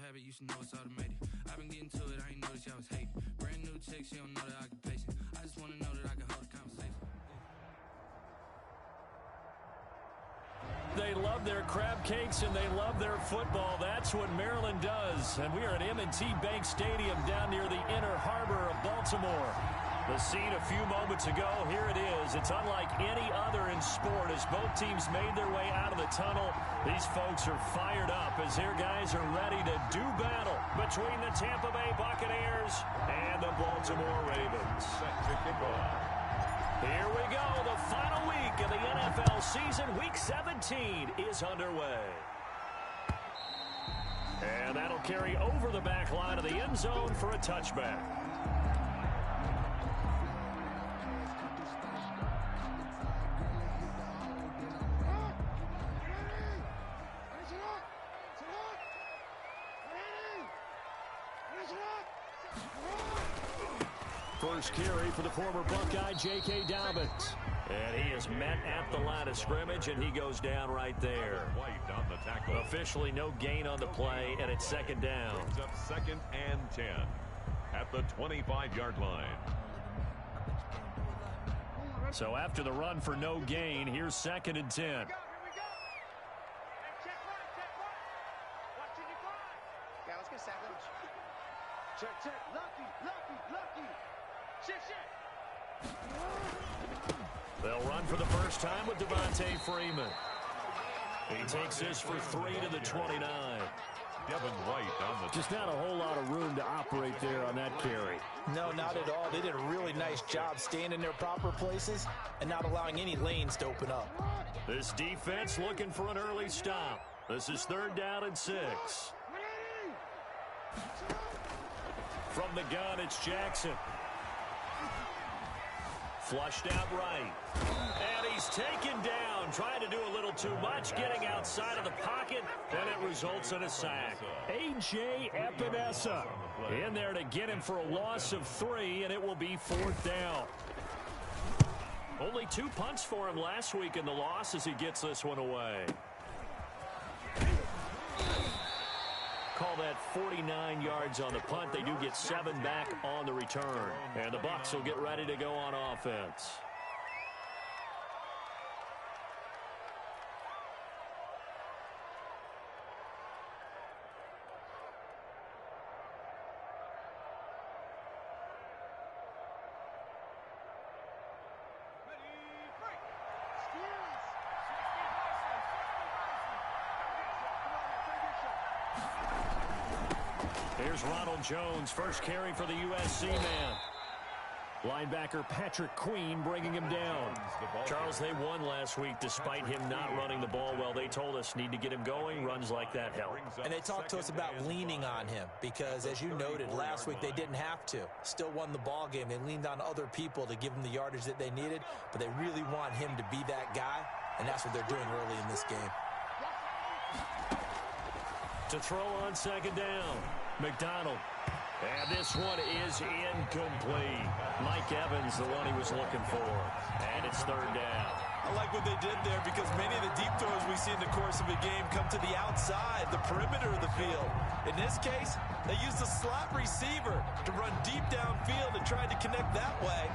habit, you should know it's automated. I've been getting to it, I ain't noticed y'all was hating. Brand new chick, she don't know the occupation. I just wanna know that I can hold a conversation. They love their crab cakes and they love their football. That's what Maryland does. And we are at M&T Bank Stadium down near the Inner Harbor of Baltimore. The scene a few moments ago, here it is. It's unlike any other in sport as both teams made their way out of the tunnel. These folks are fired up as their guys are ready to do battle between the Tampa Bay Buccaneers and the Baltimore Ravens. Here we go. The final week of the NFL season. Week 17 is underway. And that'll carry over the back line of the end zone for a touchback. First carry for the former Buckeye, J.K. Dobbins. And he is met at the line of scrimmage, and he goes down right there. Officially no gain on the play, and it's second down. Brings up 2nd and 10 at the 25-yard line. So after the run for no gain, here's 2nd and 10. Here we go. Yeah, let's get sandwich. Check. Lucky. Shit. They'll run for the first time with Devontae Freeman. He takes this for 3 to the 29. Devin White on the... Just not a whole lot of room to operate there on that carry. No, not at all. They did a really nice job staying in their proper places and not allowing any lanes to open up. This defense looking for an early stop. This is 3rd down and 6. From the gun, it's Jackson. Flushed out right. And he's taken down, trying to do a little too much, getting outside of the pocket, and it results in a sack. A.J. Epinesa in there to get him for a loss of 3, and it will be 4th down. Only 2 punts for him last week in the loss as he gets this one away. Call that 49 yards on the punt. They do get 7 back on the return. And the Bucs will get ready to go on offense. Here's Ronald Jones, first carry for the USC man. Linebacker Patrick Queen bringing him down. Charles, they won last week despite him not running the ball well. They told us need to get him going. Runs like that help. And they talked to us about leaning on him because, as you noted, last week they didn't have to. Still won the ball game. They leaned on other people to give them the yardage that they needed, but they really want him to be that guy, and that's what they're doing early in this game. To throw on 2nd down, McDonald. And this one is incomplete. Mike Evans, the one he was looking for. And it's 3rd down. I like what they did there because many of the deep throws we see in the course of a game come to the outside, the perimeter of the field. In this case, they used a slot receiver to run deep downfield and tried to connect that way.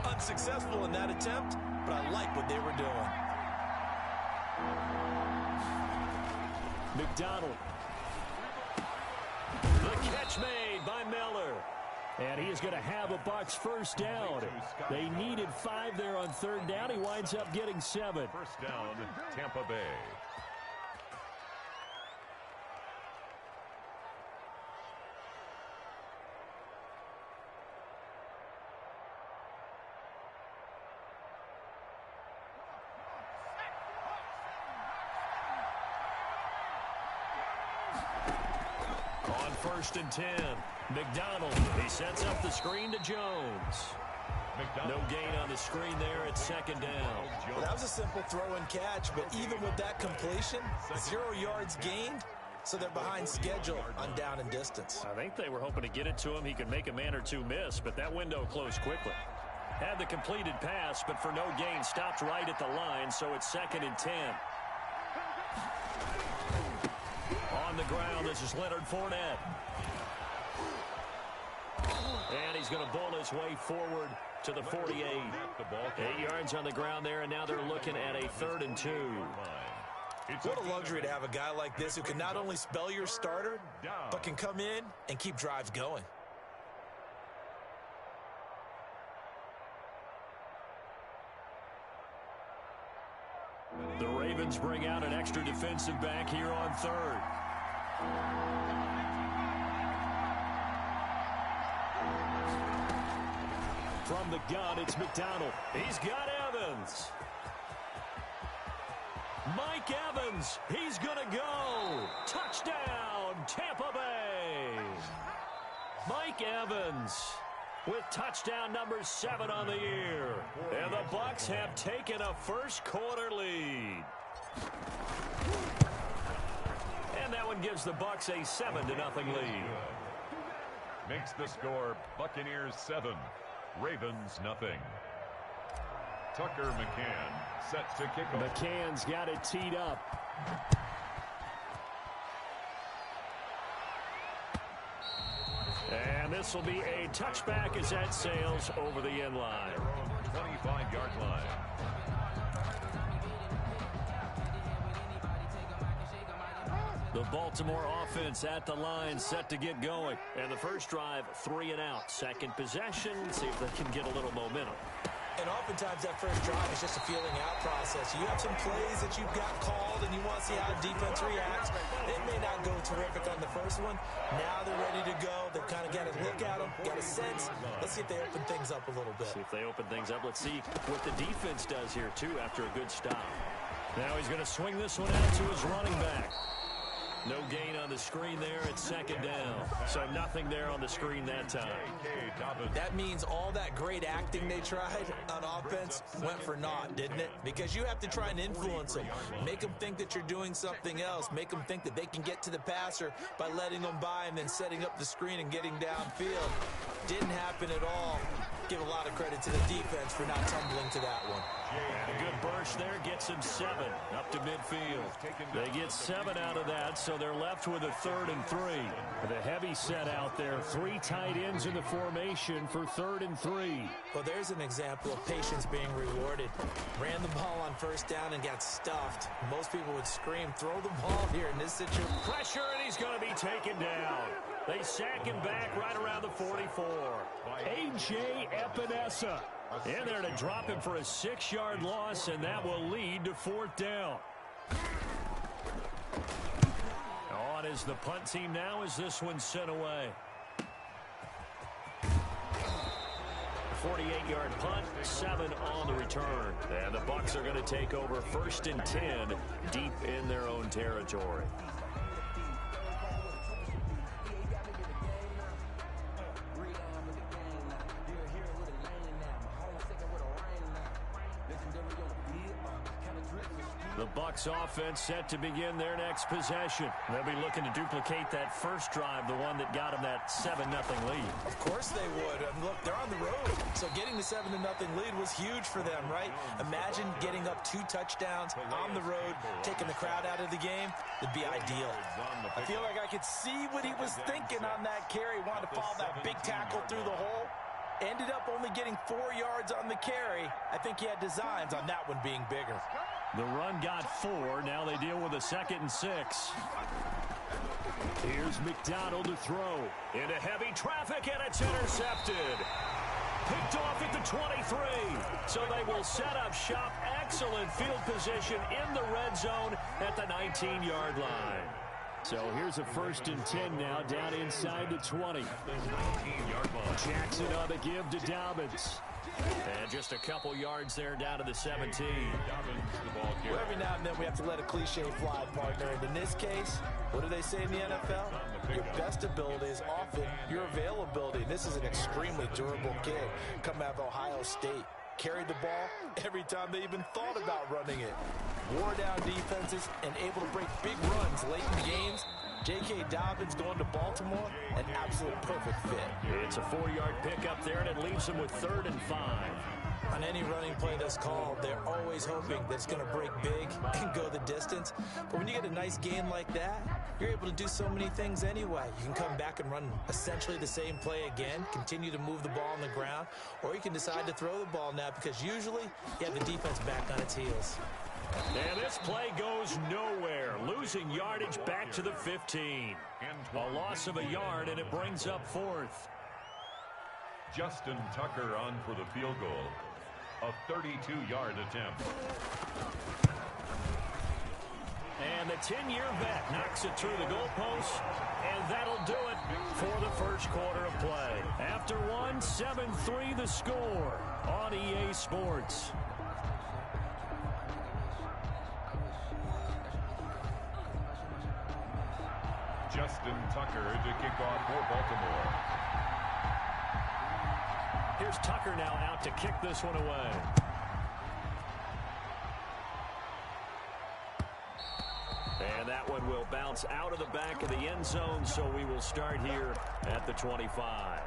Unsuccessful in that attempt, but I like what they were doing. McDonald. The catch made by Miller. And he is going to have a Bucs first down. They needed 5 there on 3rd down. He winds up getting 7. First down, Tampa Bay. On 1st and 10, McDonald. He sets up the screen to Jones. No gain on the screen there at 2nd down. Well, that was a simple throw and catch, but even with that completion, 0 yards gained, so they're behind schedule on down and distance. I think they were hoping to get it to him. He could make a man or two miss, but that window closed quickly. Had the completed pass, but for no gain, stopped right at the line, so it's 2nd and 10. On on the ground. This is Leonard Fournette. And he's going to bowl his way forward to the 48. 8 yards on the ground there, and now they're looking at a 3rd and 2. What a luxury to have a guy like this who can not only spell your starter, but can come in and keep drives going. The Ravens bring out an extra defensive back here on 3rd. From the gun, it's McDonald. He's got Evans. Mike Evans, he's going to go. Touchdown, Tampa Bay. Mike Evans with touchdown number 7 on the year. And the Bucs have taken a first-quarter lead. And that one gives the Bucs a 7-0 lead. Makes the score Buccaneers 7, Ravens nothing. Tucker McCann set to kick off. McCann's got it teed up. And this will be a touchback as that sails over the end line. 25-yard line. The Baltimore offense at the line, set to get going. And the first drive, 3 and out. Second possession, see if they can get a little momentum. And oftentimes that first drive is just a feeling out process. You have some plays that you've got called and you want to see how the defense reacts. It may not go terrific on the first one. Now they're ready to go. They've kind of got to look at them, got a sense. Let's see if they open things up a little bit. See if they open things up. Let's see what the defense does here, too, after a good stop. Now he's going to swing this one out to his running back. No gain on the screen there. It's 2nd down. So nothing there on the screen that time. That means all that great acting they tried on offense went for naught, didn't it? Because you have to try and influence them. Make them think that you're doing something else. Make them think that they can get to the passer by letting them by and then setting up the screen and getting downfield. Didn't happen at all. Give a lot of credit to the defense for not tumbling to that one. And a good burst there gets him 7 up to midfield. They get 7 out of that, so they're left with a 3rd and 3. The heavy set out there, 3 tight ends in the formation for 3rd and 3. Well, there's an example of patience being rewarded. Ran the ball on 1st down and got stuffed. Most people would scream, throw the ball here in this situation. Pressure, and he's going to be taken down. They sack him back right around the 44. A.J. Epinesa in there to drop him for a 6-yard loss, and that will lead to 4th down. On is the punt team now as this one's sent away. 48-yard punt, 7 on the return. And the Bucs are going to take over 1st and 10 deep in their own territory. The Bucs offense set to begin their next possession. They'll be looking to duplicate that first drive, the one that got them that 7-0 lead. Of course they would. Look, they're on the road. So getting the 7-0 lead was huge for them, right? Imagine getting up 2 touchdowns on the road, taking the crowd out of the game. It'd be ideal. I feel like I could see what he was thinking on that carry. Wanted to follow that big tackle through the hole. Ended up only getting 4 yards on the carry. I think he had designs on that one being bigger. The run got 4. Now they deal with a 2nd and 6. Here's McDonald to throw. Into heavy traffic, and it's intercepted. Picked off at the 23. So they will set up shop. Excellent field position in the red zone at the 19-yard line. So here's a 1st and 10 now, down inside the 20. Jackson on the give to Dobbins. And just a couple yards there down to the 17. Well, every now and then we have to let a cliche fly, partner. And in this case, what do they say in the NFL? Your best ability is often your availability. This is an extremely durable kid coming out of Ohio State. Carried the ball every time they even thought about running it. Wore down defenses and able to break big runs late in games. J.K. Dobbins going to Baltimore, an absolute perfect fit. It's a 4-yard pickup there, and it leaves them with 3rd and 5. On any running play that's called, they're always hoping that it's going to break big and go the distance. But when you get a nice gain like that, you're able to do so many things anyway. You can come back and run essentially the same play again, continue to move the ball on the ground, or you can decide to throw the ball now because usually you have the defense back on its heels. And this play goes nowhere. Losing yardage back to the 15. A loss of a yard, and it brings up fourth. Justin Tucker on for the field goal. A 32-yard attempt. And the 10-year vet knocks it through the goalpost, and that'll do it for the first quarter of play. After one, 7-3 the score on EA Sports. Justin Tucker to kick off for Baltimore. Here's Tucker now out to kick this one away. And that one will bounce out of the back of the end zone, so we will start here at the 25.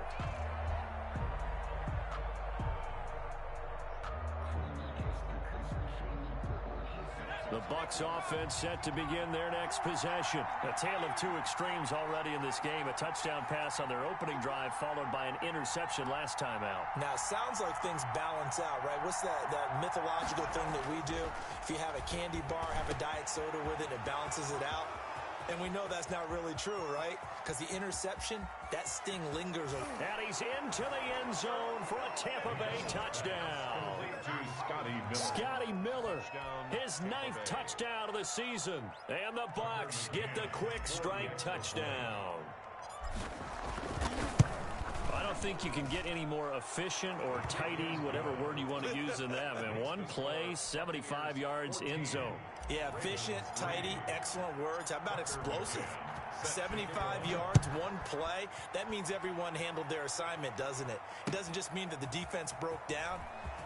The Bucs offense set to begin their next possession. A tale of two extremes already in this game. A touchdown pass on their opening drive followed by an interception last time out. Now, it sounds like things balance out, right? What's that mythological thing that we do? If you have a candy bar, have a diet soda with it, it balances it out. And we know that's not really true, right? Because the interception, that sting lingers. And he's into the end zone for a Tampa Bay touchdown. Scotty Miller, his 9th touchdown of the season. And the Bucs get the quick strike touchdown. I don't think you can get any more efficient or tidy, whatever word you want to use in that. In one play, 75 yards in zone. Yeah, efficient, tidy, excellent words. How about explosive? 75 yards, one play. That means everyone handled their assignment, doesn't it? It doesn't just mean that the defense broke down.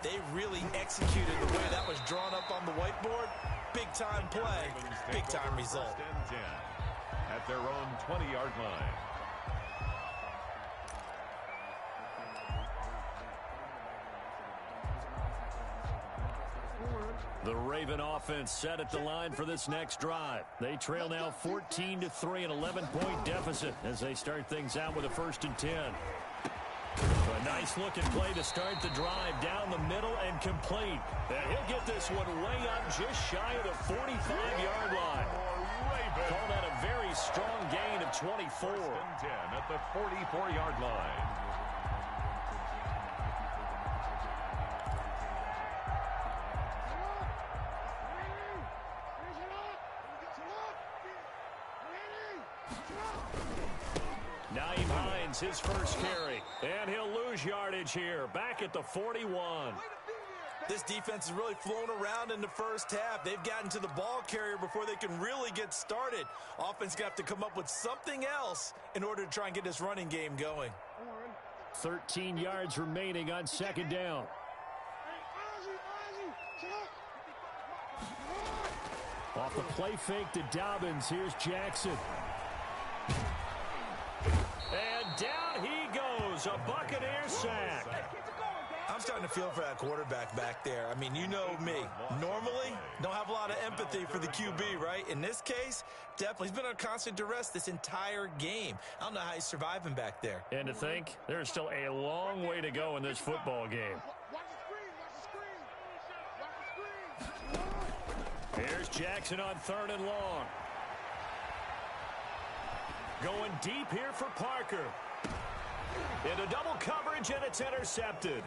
They really executed the way that was drawn up on the whiteboard. Big-time play, big-time result. At their own 20-yard line. The Raven offense set at the line for this next drive. They trail now 14-3, an 11-point deficit as they start things out with a 1st and 10. A nice-looking play to start the drive down the middle and complete. And he'll get this one way up just shy of the 45-yard line. Call that a very strong gain of 24. 1st and 10 at the 44-yard line. His first carry, and he'll lose yardage here, back at the 41. This defense has really flown around in the first half. They've gotten to the ball carrier before they can really get started. Offense got to come up with something else in order to try and get this running game going. 13 yards remaining on 2nd down. Off the play fake to Dobbins, here's Jackson. And down he goes, a Buccaneer sack. I'm starting to feel for that quarterback back there. I mean, you know me. Normally, don't have a lot of empathy for the QB, right? In this case, definitely. He's been on constant duress this entire game. I don't know how he's surviving back there. And to think, there's still a long way to go in this football game. Here's Jackson on 3rd and long. Going deep here for Parker. Into double coverage, and it's intercepted.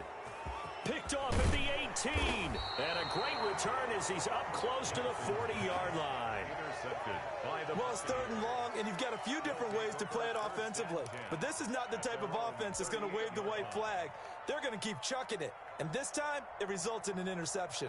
Picked off at the 18. And a great return as he's up close to the 40-yard line. Well, it's 3rd and long, and you've got a few different ways to play it offensively. But this is not the type of offense that's going to wave the white flag. They're going to keep chucking it. And this time, it results in an interception.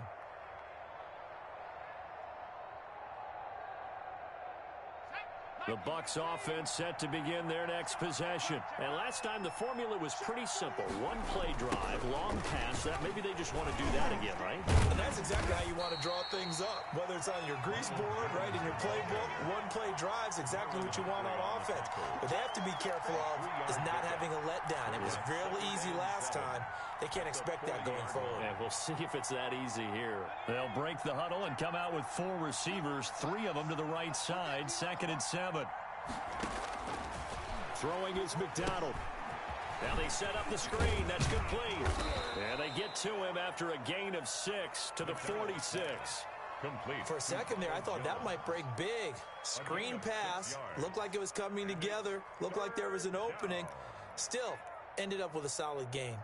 The Bucs offense set to begin their next possession. And last time the formula was pretty simple. One play drive, long pass. That maybe they just want to do that again, right? And that's exactly how you want to draw things up. Whether it's on your grease board, right, in your playbook, one play drive is exactly what you want on offense. What they have to be careful of is not having a letdown. It was real easy last time. They can't expect that going forward. And we'll see if it's that easy here. They'll break the huddle and come out with 4 receivers, 3 of them to the right side, 2nd and 7. Throwing is McDonald. Now they set up the screen. That's complete. And they get to him after a gain of 6 to the 46. Complete. For a second there, I thought that might break big. Screen pass. Looked like it was coming together. Looked like there was an opening. Still, ended up with a solid gain.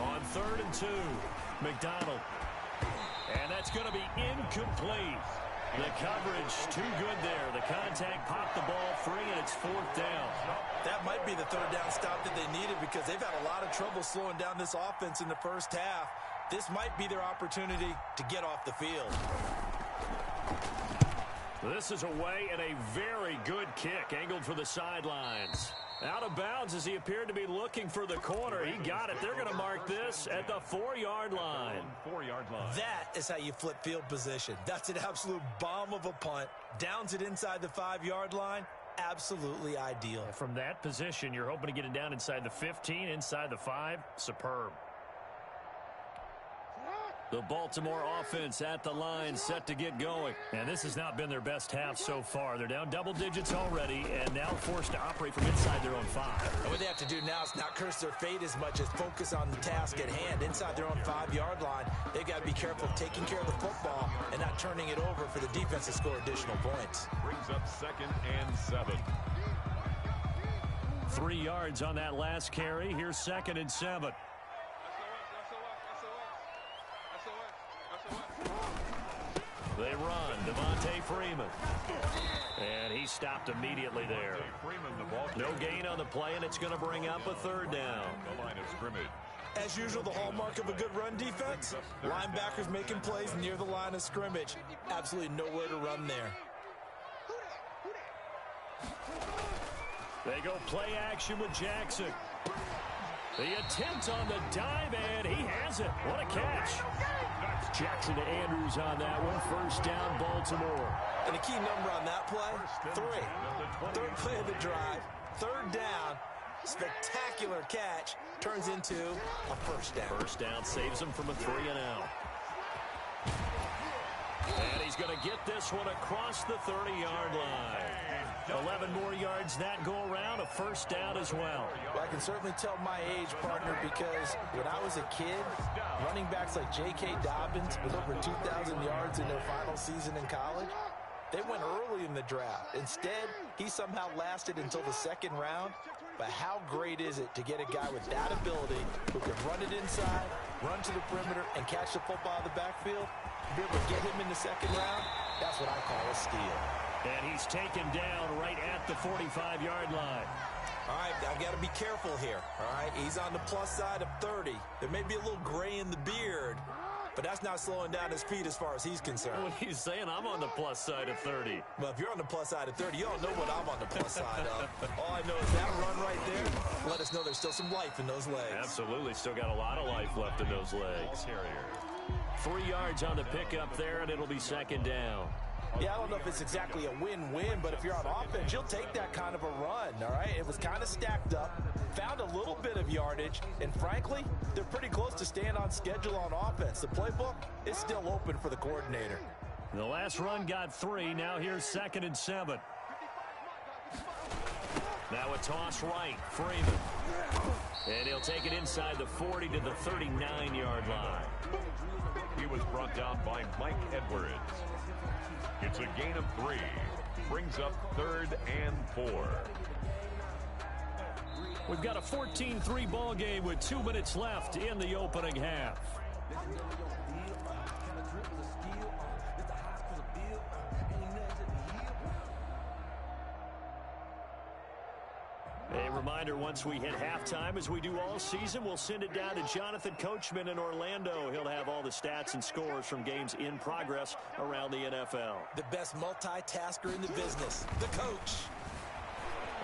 On 3rd and 2, McDonald. And that's going to be incomplete. The coverage too good there. The contact popped the ball free, and it's 4th down. That might be the 3rd down stop that they needed because they've had a lot of trouble slowing down this offense in the first half. This might be their opportunity to get off the field. This is away and a very good kick angled for the sidelines. Out of bounds as he appeared to be looking for the corner. He got it. They're going to mark this at the 4-yard line. 4-yard line. That is how you flip field position. That's an absolute bomb of a punt. Downs it inside the 5-yard line. Absolutely ideal. From that position, you're hoping to get it down inside the 15, inside the 5. Superb. The Baltimore offense at the line, set to get going. And this has not been their best half so far. They're down double digits already and now forced to operate from inside their own 5. And what they have to do now is not curse their fate as much as focus on the task at hand. Inside their own 5-yard line, they've got to be careful of taking care of the football and not turning it over for the defense to score additional points. Brings up 2nd and 7. 3 yards on that last carry. Here's 2nd and 7. They run. Devontae Freeman. And he stopped immediately there. No gain on the play, and it's going to bring up a 3rd down. The line of scrimmage. As usual, the hallmark of a good run defense, linebackers making plays near the line of scrimmage. Absolutely nowhere to run there. They go play action with Jackson. The attempt on the dive, and he has it. What a catch. Jackson to Andrews on that one. 1st down, Baltimore. And the key number on that play, 3. 3rd play of the drive, 3rd down, spectacular catch, turns into a 1st down. 1st down saves him from a 3-and-out. And he's going to get this one across the 30-yard line. 11 more yards that go around, a 1st down as well. I can certainly tell my age, partner, because when I was a kid, running backs like J.K. Dobbins with over 2,000 yards in their final season in college, they went early in the draft. Instead, he somehow lasted until the 2nd round. But how great is it to get a guy with that ability who can run it inside, run to the perimeter, and catch the football out of the backfield? Be able to get him in the 2nd round, that's what I call a steal. And he's taken down right at the 45-yard line. All right, I've got to be careful here. All right, he's on the plus side of 30. There may be a little gray in the beard, but that's not slowing down his speed as far as he's concerned. What he's saying, I'm on the plus side of 30. Well, if you're on the plus side of 30, you don't know what I'm on the plus side of. All I know is that run right there let us know there's still some life in those legs. Absolutely, still got a lot of life left in those legs. 3 yards on the pickup there, and it'll be 2nd down. Yeah, I don't know if it's exactly a win-win, but if you're on offense, you'll take that kind of a run, all right? It was kind of stacked up, found a little bit of yardage, and frankly, they're pretty close to staying on schedule on offense. The playbook is still open for the coordinator. The last run got 3. Now here's 2nd and 7. Now a toss right, Freeman. And he'll take it inside the 40 to the 39-yard line. He was brought down by Mike Edwards. It's a gain of 3. Brings up 3rd and 4. We've got a 14-3 ball game with 2 minutes left in the opening half. A reminder, once we hit halftime, as we do all season, we'll send it down to Jonathan Coachman in Orlando. He'll have all the stats and scores from games in progress around the NFL. The best multitasker in the business, the coach.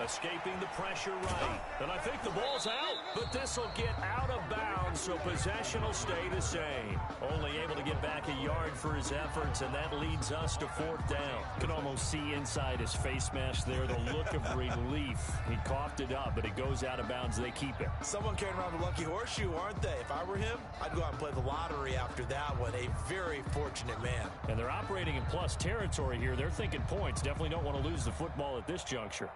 Escaping the pressure right. And I think the ball's out, but this will get out of bounds, so possession will stay the same. Only able to get back a yard for his efforts, and that leads us to 4th down. You can almost see inside his face mask there the look of relief. He coughed it up, but it goes out of bounds. They keep it. Someone carrying around the lucky horseshoe, aren't they? If I were him, I'd go out and play the lottery after that one. A very fortunate man. And they're operating in plus territory here. They're thinking points. Definitely don't want to lose the football at this juncture.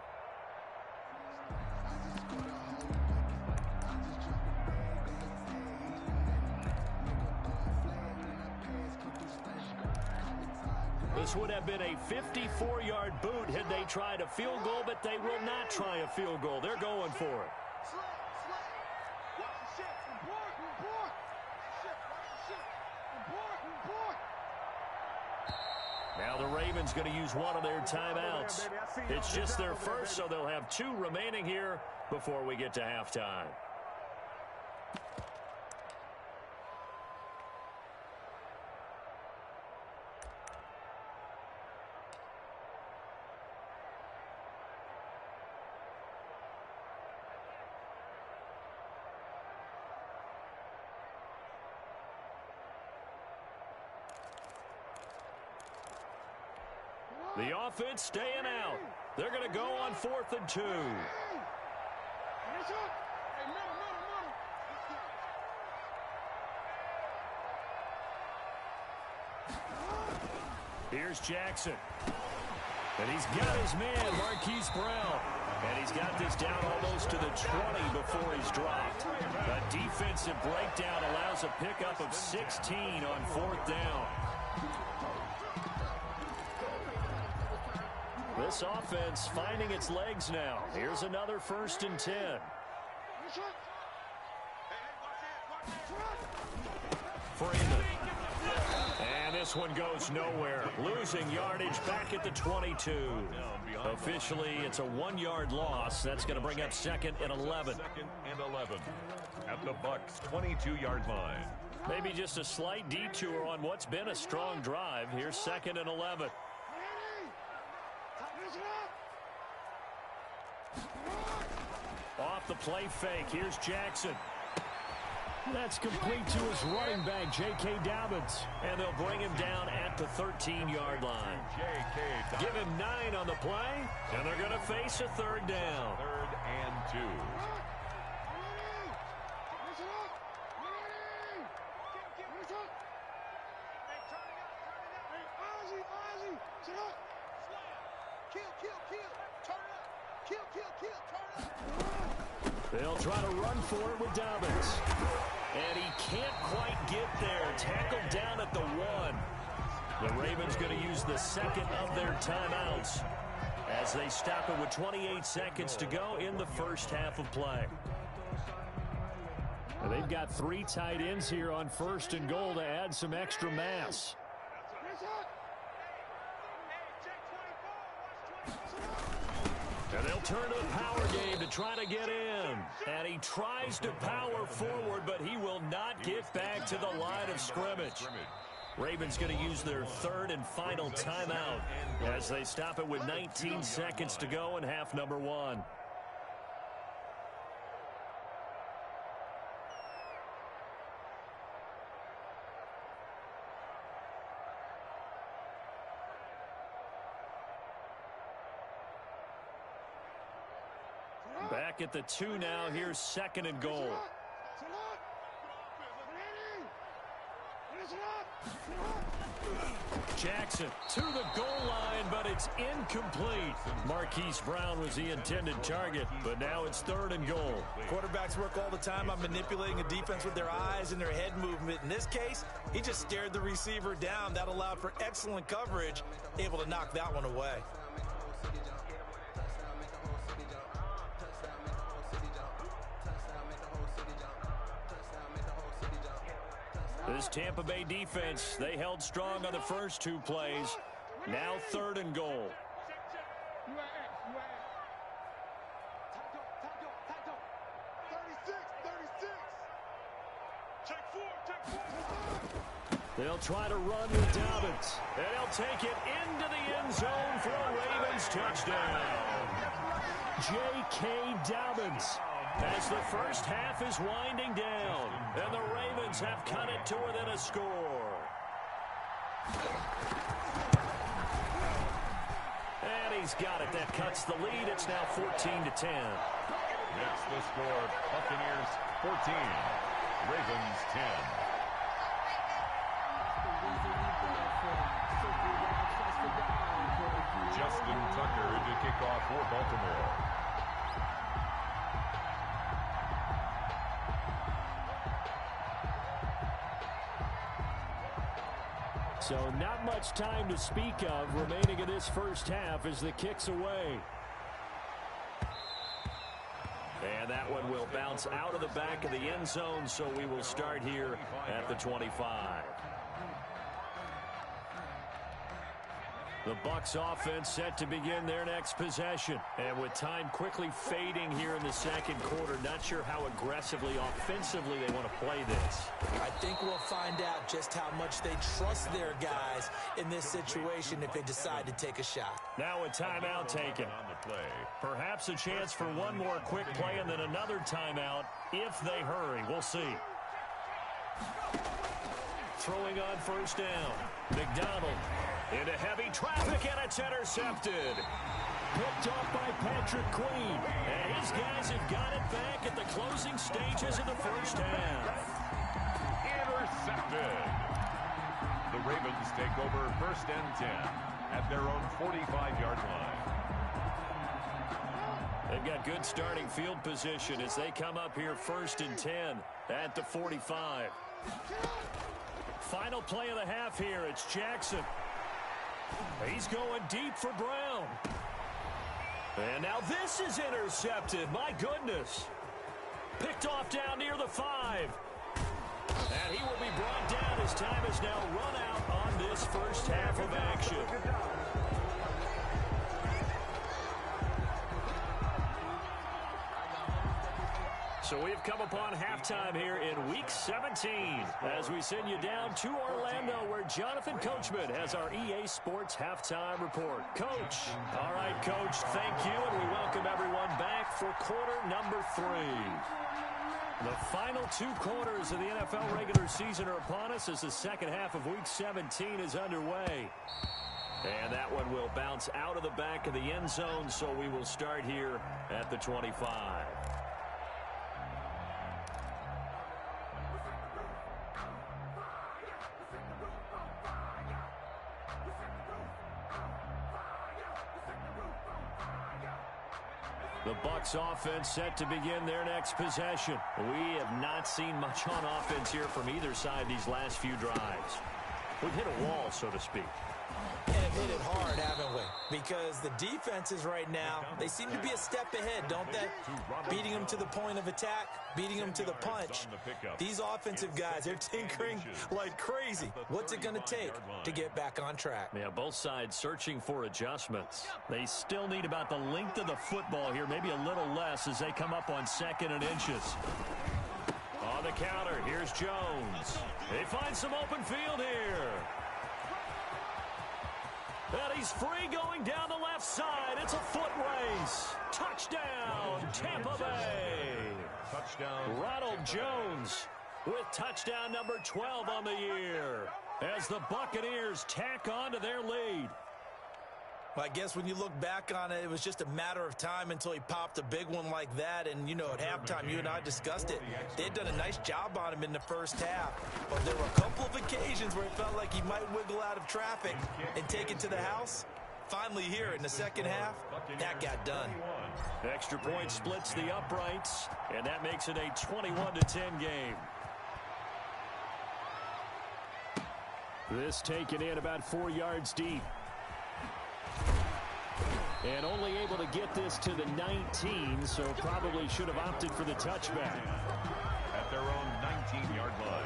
This would have been a 54-yard boot had they tried a field goal, but they will not try a field goal. They're going for it. Now the Ravens going to use one of their timeouts. It's just their first, so they'll have 2 remaining here before we get to halftime. The offense staying out. They're going to go on 4th and 2. Here's Jackson. And he's got his man, Marquise Brown. And he's got this down almost to the 20 before he's dropped. A defensive breakdown allows a pickup of 16 on 4th down. This offense finding its legs now. Here's another 1st and 10. Freeman. And this one goes nowhere. Losing yardage back at the 22. Officially, it's a 1-yard loss. That's going to bring up 2nd and 11. 2nd and 11 at the Bucs 22-yard line. Maybe just a slight detour on what's been a strong drive. Here's 2nd and 11. Off the play fake. Here's Jackson. That's complete to his running back, J.K. Dobbins. And they'll bring him down at the 13-yard line. Give him 9 on the play, and they're going to face a 3rd down. 3rd and 2. They'll try to run for it with Dobbins. And he can't quite get there. Tackled down at the 1. The Ravens going to use the 2nd of their timeouts as they stop it with 28 seconds to go in the first half of play. And they've got 3 tight ends here on 1st and goal to add some extra mass. And they'll turn to the power game to try to get in. And he tries to power forward, but he will not get back to the line of scrimmage. Ravens going to use their 3rd and final timeout as they stop it with 19 seconds to go in half number 1. Back at the 2 now. Here's 2nd and goal. Jackson to the goal line, but it's incomplete. Marquise Brown was the intended target, but now it's 3rd and goal. Quarterbacks work all the time on manipulating a defense with their eyes and their head movement. In this case, he just stared the receiver down. That allowed for excellent coverage, able to knock that one away. This Tampa Bay defense, they held strong on the first 2 plays. Now 3rd and goal. They'll try to run with Dobbins. And he'll take it into the end zone for a Ravens touchdown. J.K. Dobbins, as the first half is winding down, and the Ravens have cut it to within a score. And he's got it. That cuts the lead. It's now 14-10. That's the score. Buccaneers 14, Ravens 10. Justin Tucker to kick off for Baltimore. So not much time to speak of remaining in this first half as the kick's away. And that one will bounce out of the back of the end zone, so we will start here at the 25. The Bucs offense set to begin their next possession. And with time quickly fading here in the second quarter, not sure how aggressively, offensively they want to play this. I think we'll find out just how much they trust their guys in this situation if they decide to take a shot. Now a timeout taken. Perhaps a chance for one more quick play and then another timeout if they hurry. We'll see. Throwing on first down. McDonald into heavy traffic, and it's intercepted. Picked off by Patrick Queen. And his guys have got it back at the closing stages of the first half. Intercepted. The Ravens take over first and 10 at their own 45-yard line. They've got good starting field position as they come up here first and 10 at the 45. Final play of the half here. It's Jackson. He's going deep for Brown. And now this is intercepted. My goodness. Picked off down near the 5. And he will be brought down. His time is now run out on this first half of action. So we've come upon halftime here in Week 17 as we send you down to Orlando where Jonathan Coachman has our EA Sports Halftime Report. Coach. All right, Coach, thank you, and we welcome everyone back for quarter number 3. The final 2 quarters of the NFL regular season are upon us as the second half of Week 17 is underway. And that one will bounce out of the back of the end zone, so we will start here at the 25. The Bucs offense set to begin their next possession. We have not seen much on offense here from either side these last few drives. We've hit a wall, so to speak. And have hit it hard, haven't we? Because the defenses right now, they seem to be a step ahead, don't they? Beating them to the point of attack, beating them to the punch. These offensive guys, they're tinkering like crazy. What's it going to take to get back on track? Yeah, both sides searching for adjustments. They still need about the length of the football here, maybe a little less as they come up on 2nd and inches. On the counter, here's Jones. They find some open field here. And he's free going down the left side. It's a foot race. Touchdown, Tampa Bay. Touchdown. Ronald Jones with touchdown number 12 on the year as the Buccaneers tack on to their lead. Well, I guess when you look back on it, it was just a matter of time until he popped a big one like that. And, you know, at halftime, you and I discussed it. They had done a nice job on him in the first half. But there were a couple of occasions where it felt like he might wiggle out of traffic and take it to the house. Finally here in the second half, that got done. Extra point splits the uprights, and that makes it a 21-10 game. This taken in about 4 yards deep. And only able to get this to the 19, so probably should have opted for the touchback. At their own 19-yard line.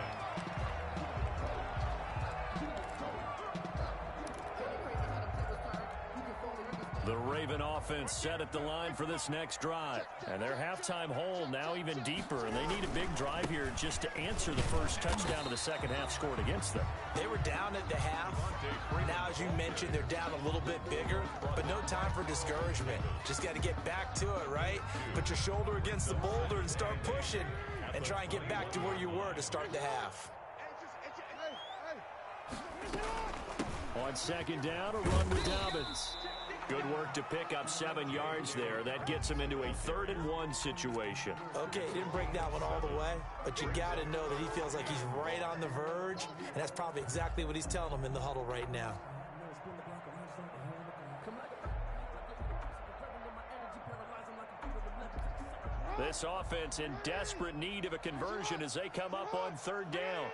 The Raven offense set at the line for this next drive. And their halftime hole now even deeper, and they need a big drive here just to answer the first touchdown of the second half scored against them. They were down at the half. Now, as you mentioned, they're down a little bit bigger, but no time for discouragement. Just got to get back to it, right? Put your shoulder against the boulder and start pushing and try and get back to where you were to start the half. On second down, a run with Dobbins. Good work to pick up 7 yards there. That gets him into a 3rd and 1 situation. Okay, he didn't break that one all the way, but you got to know that he feels like he's right on the verge, and that's probably exactly what he's telling them in the huddle right now. This offense in desperate need of a conversion as they come up on 3rd down.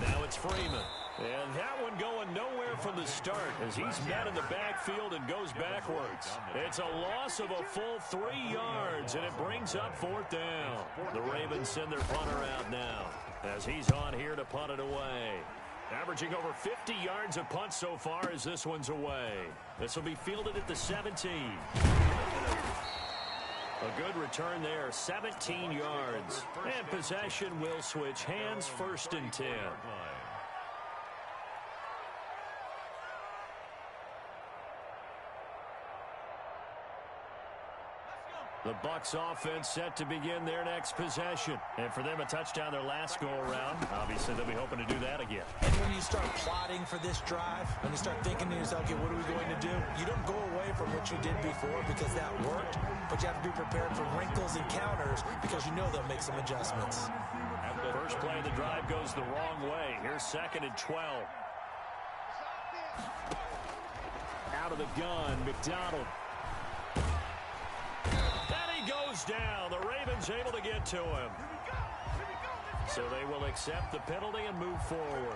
Now it's Freeman. And that one going nowhere from the start as he's met in the backfield and goes backwards. It's a loss of a full 3 yards, and it brings up 4th down. The Ravens send their punter out now as he's on here to punt it away. Averaging over 50 yards a punt so far as this one's away. This will be fielded at the 17. A good return there, 17 yards. And possession will switch hands, 1st and 10. The Bucs offense set to begin their next possession. And for them, a touchdown their last go-around. Obviously, they'll be hoping to do that again. And when you start plotting for this drive, when you start thinking to yourself, okay, what are we going to do? You don't go away from what you did before because that worked, but you have to be prepared for wrinkles and counters because you know they'll make some adjustments. First play of the drive goes the wrong way. Here's 2nd and 12. Out of the gun, McDonald. Goes down. The Ravens able to get to him. So they will accept the penalty and move forward.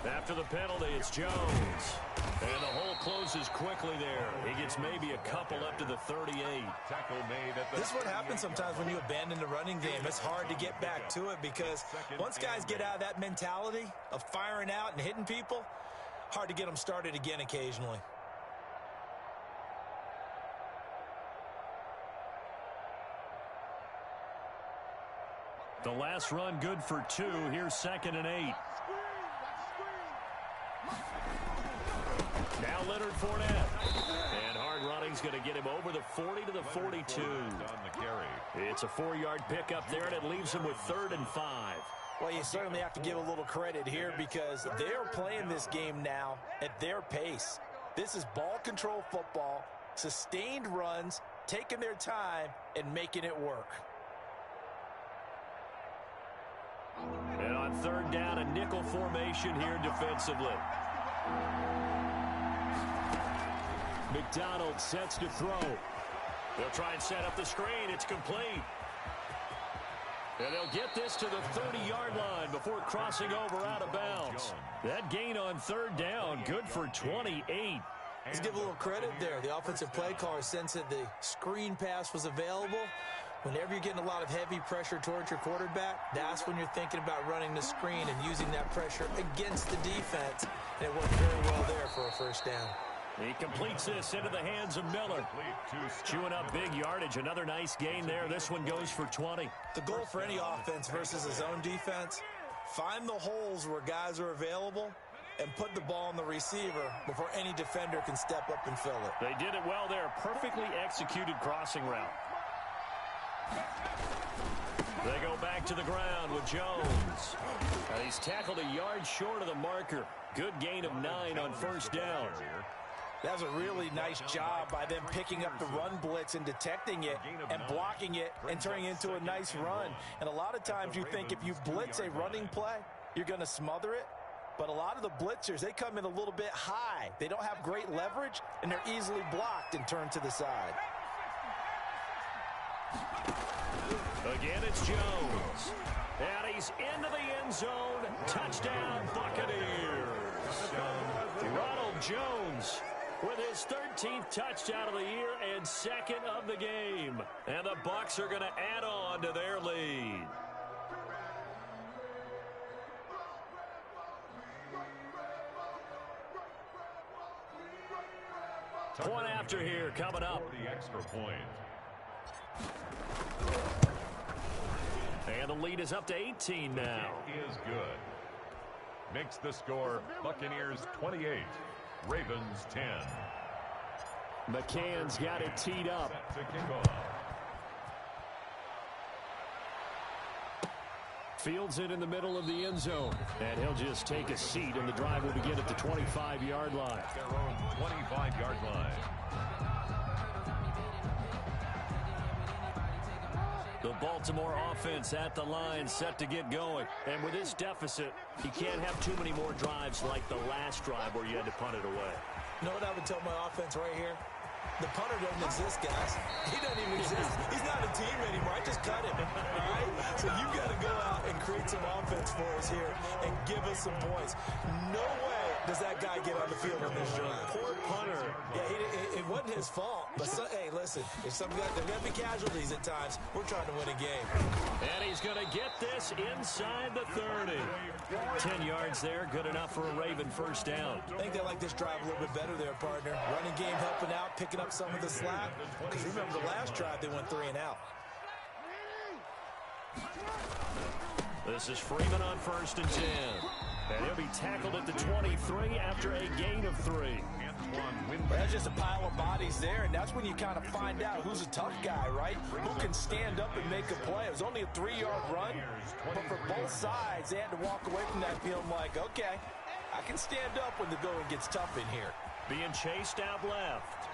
After the penalty, it's Jones. And the hole closes quickly there. He gets maybe a couple up to the 38. This is what happens sometimes when you abandon the running game. It's hard to get back to it because once guys get out of that mentality of firing out and hitting people, hard to get them started again occasionally. The last run good for 2. Here's 2nd and 8. Now Leonard Fournette. And hard running's going to get him over the 40 to the 42. It's a 4-yard pickup there, and it leaves him with 3rd and 5. Well, you certainly have to give a little credit here because they're playing this game now at their pace. This is ball control football, sustained runs, taking their time, and making it work. And on 3rd down, a nickel formation here defensively. McDonald sets to throw. They'll try and set up the screen. It's complete. And they'll get this to the 30-yard line before crossing over out of bounds. That gain on 3rd down, good for 28. Let's give a little credit there. The offensive play caller sensed that the screen pass was available. Whenever you're getting a lot of heavy pressure towards your quarterback, that's when you're thinking about running the screen and using that pressure against the defense. And it worked very well there for a 1st down. He completes this into the hands of Miller. Chewing up big yardage. Another nice gain there. This one goes for 20. The goal for any offense versus a zone defense, find the holes where guys are available and put the ball on the receiver before any defender can step up and fill it. They did it well there. Perfectly executed crossing route. They go back to the ground with Jones. And he's tackled a yard short of the marker. Good gain of 9 on 1st down. That was a really nice job by them picking up the run blitz and detecting it and blocking it and turning it into a nice run. And a lot of times you think if you blitz a running play, you're going to smother it. But a lot of the blitzers, they come in a little bit high. They don't have great leverage, and they're easily blocked and turned to the side. Again, it's Jones. And he's into the end zone. Touchdown, Buccaneers. Ronald Jones with his 13th touchdown of the year and second of the game. And the Bucs are going to add on to their lead. Point after here coming up. The extra point. And the lead is up to 18 now. It is good. Makes the score Buccaneers 28, Ravens 10. McCann's got it teed up. Set to kick off. Fields it in the middle of the end zone. And he'll just take a seat, and the drive will begin at the 25-yard line. Their own 25-yard line. The Baltimore offense at the line, set to get going. And with this deficit, you can't have too many more drives like the last drive where you had to punt it away. You know what I would tell my offense right here? The punter doesn't exist, guys. He doesn't even exist. He's not a team anymore. I just cut him. All right? So you've got to go out and create some offense for us here and give us some points. No way does that guy get on the field on this drive. Poor punter. Yeah, it wasn't his fault. But hey, listen, if there's going to be casualties at times, we're trying to win a game. And he's going to get this inside the 30. 10 yards there, good enough for a Raven first down. I think they like this drive a little bit better there, partner. Running game helping out, picking up some of the slack. Because remember, the last drive, they went 3 and out. This is Freeman on 1st and 10. And he'll be tackled at the 23 after a gain of 3. That's just a pile of bodies there, and that's when you kind of find out who's a tough guy, right? Who can stand up and make a play. It was only a 3-yard run, but for both sides, they had to walk away from that feeling like, okay, I can stand up when the going gets tough in here. Being chased out left.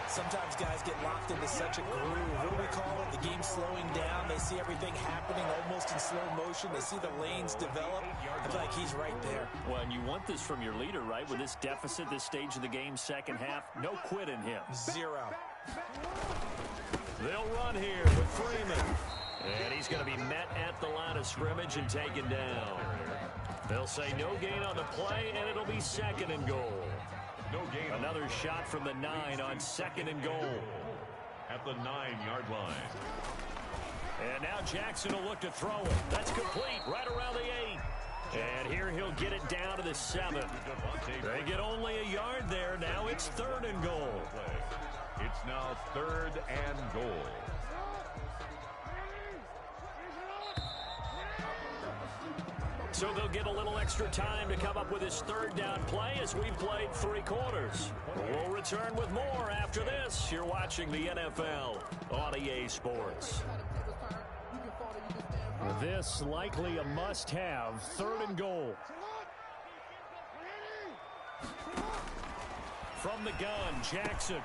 Sometimes guys get locked into such a groove. What do we call it? The game slowing down. They see everything happening almost in slow motion. They see the lanes develop. I feel like he's right there. Well, and you want this from your leader, right? With this deficit, this stage of the game, second half, no quit in him. 0. They'll run here with Freeman. And he's going to be met at the line of scrimmage and taken down. They'll say no gain on the play, and it'll be 2nd and goal. No gain. Another shot from the 9 on 2nd and goal. At the 9-yard line. And now Jackson will look to throw it. That's complete right around the 8. And here he'll get it down to the 7. They get only a yard there. Now it's 3rd and goal. It's now 3rd and goal. So they'll get a little extra time to come up with his 3rd down play as we've played 3 quarters. We'll return with more after this. You're watching the NFL on EA Sports. This likely a must-have 3rd and goal. From the gun, Jackson.